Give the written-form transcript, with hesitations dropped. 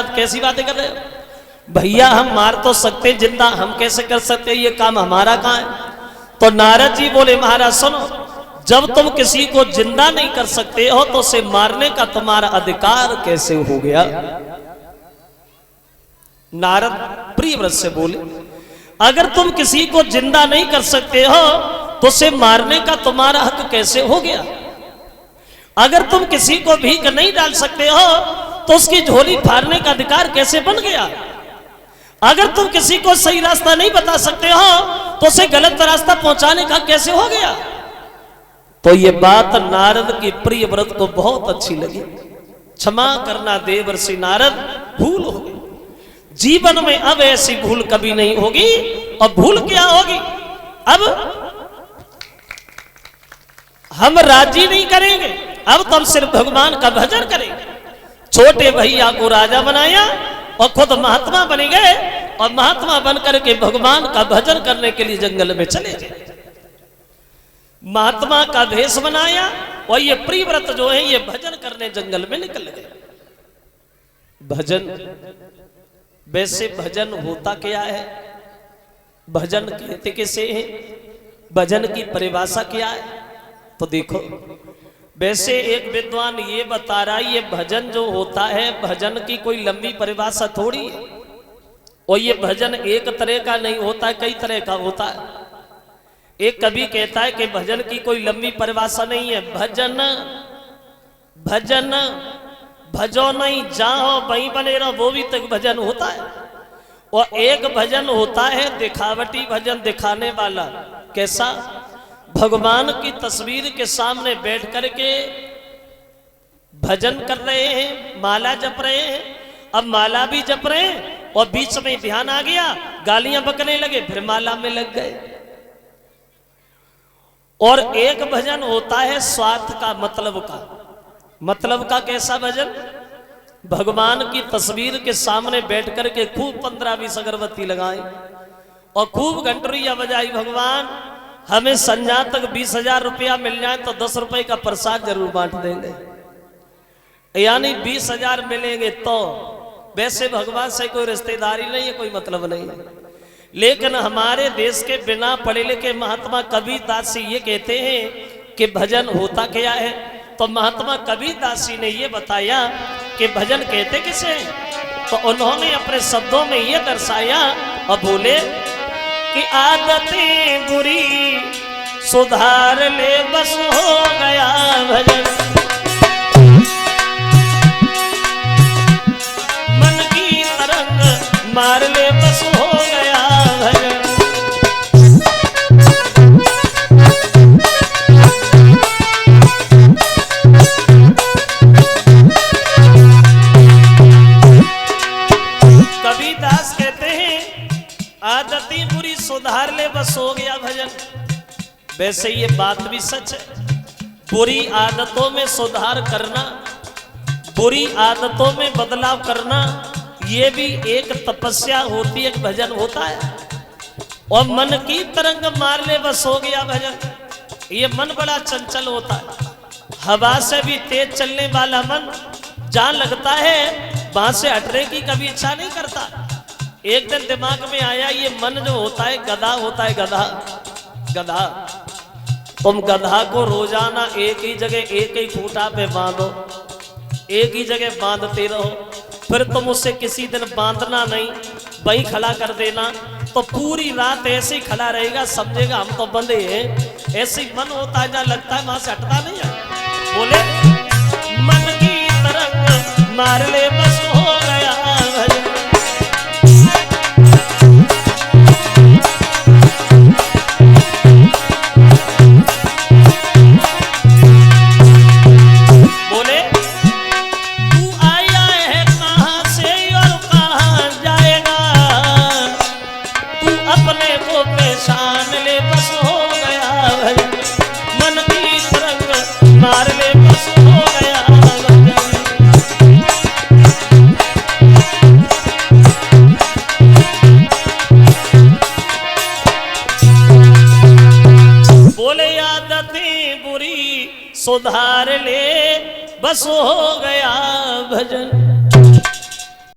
नारद कैसी बातें कर रहे हो? भैया हम मार तो सकते जिंदा, हम कैसे कर सकते, ये काम हमारा कहाँ है। तो नारद जी बोले महाराज सुनो, जब तुम किसी को जिंदा नहीं कर सकते हो तो उसे मारने का तुम्हारा अधिकार कैसे हो गया। नारद प्रियव्रत से बोले अगर तुम किसी को जिंदा नहीं कर सकते हो तो उसे मारने का तुम्हारा हक कैसे हो गया। अगर तुम किसी को भीख नहीं डाल सकते हो तो उसकी झोली फाड़ने का अधिकार कैसे बन गया। अगर तुम किसी को सही रास्ता नहीं बता सकते हो तो उसे गलत रास्ता पहुंचाने का कैसे हो गया। तो ये बात नारद की प्रियव्रत को बहुत अच्छी लगी। क्षमा करना देवर्षि नारद, भूल हो गई, जीवन में अब ऐसी भूल कभी नहीं होगी। और भूल क्या होगी, अब हम राजी नहीं करेंगे, अब तो हम सिर्फ भगवान का भजन करेंगे। छोटे भैया को राजा बनाया और खुद महात्मा बन गए और महात्मा बनकर के भगवान का भजन करने के लिए जंगल में चले गए। महात्मा का भेष बनाया और ये प्रियव्रत जो है ये भजन करने जंगल में निकल गए। भजन, वैसे भजन होता क्या है, भजन कहते किसे है, भजन की परिभाषा क्या है। तो देखो वैसे एक विद्वान ये बता रहा है ये भजन जो होता है भजन की कोई लंबी परिभाषा थोड़ी है। और ये भजन एक तरह का नहीं होता, कई तरह का होता है। एक कवि कहता है कि भजन की कोई लंबी परिभाषा नहीं है। भजन भजन भजो नहीं जाओ वहीं बने रहो, वो भी तक भजन होता है। और एक भजन होता है दिखावटी भजन, दिखाने वाला। कैसा, भगवान की तस्वीर के सामने बैठ करके भजन कर रहे हैं, माला जप रहे हैं। अब माला भी जप रहे हैं और बीच में ध्यान आ गया, गालियां बकने लगे, फिर माला में लग गए। और एक भजन होता है स्वार्थ का, मतलब का कैसा भजन, भगवान की तस्वीर के सामने बैठ करके खूब 15-20 अगरबत्ती लगाई और खूब घंटरिया बजाई, भगवान हमें संध्या तक 20,000 रुपया मिल जाए तो 10 रुपए का प्रसाद जरूर बांट देंगे। यानी 20,000 मिलेंगे तो। वैसे भगवान से कोई रिश्तेदारी नहीं है, कोई मतलब नहीं है। लेकिन हमारे देश के बिना पढ़े लिखे महात्मा कबीरदास जी ये कहते हैं कि भजन होता क्या है। तो महात्मा कबीरदास जी ने ये बताया कि भजन कहते किसे, तो उन्होंने अपने शब्दों में ये दर्शाया और बोले कि आदतें बुरी सुधार ले बस हो गया भजन, मन की तरंग मार ले बस हो गया भजन। कबीरदास कहते हैं आदतें बुरी सुधार ले बस हो गया भजन। वैसे ये बात भी सच है, बुरी आदतों में सुधार करना, बुरी आदतों में बदलाव करना, ये भी एक तपस्या होती है, एक भजन होता है। और मन की तरंग मार ले बस हो गया भजन। ये मन बड़ा चंचल होता है, हवा से भी तेज चलने वाला मन जहां लगता है वहां से हटने की कभी इच्छा नहीं करता। एक दिन दिमाग में आया ये मन जो होता है गधा होता है, गधा। तुम गधा को रोजाना एक ही जगह एक ही खूंटा पे बांधो, एक ही जगह बांधते रहो, फिर तुम उसे किसी दिन बांधना नहीं, वहीं खड़ा कर देना, तो पूरी रात ऐसे ही खड़ा रहेगा, समझेगा हम तो बंधे हैं। ऐसे ही मन होता है जहां लगता है वहां से हटता नहीं है। बोले मन की तरंग मार ले बस हो गया भजन। सुधार ले बस हो गया भजन।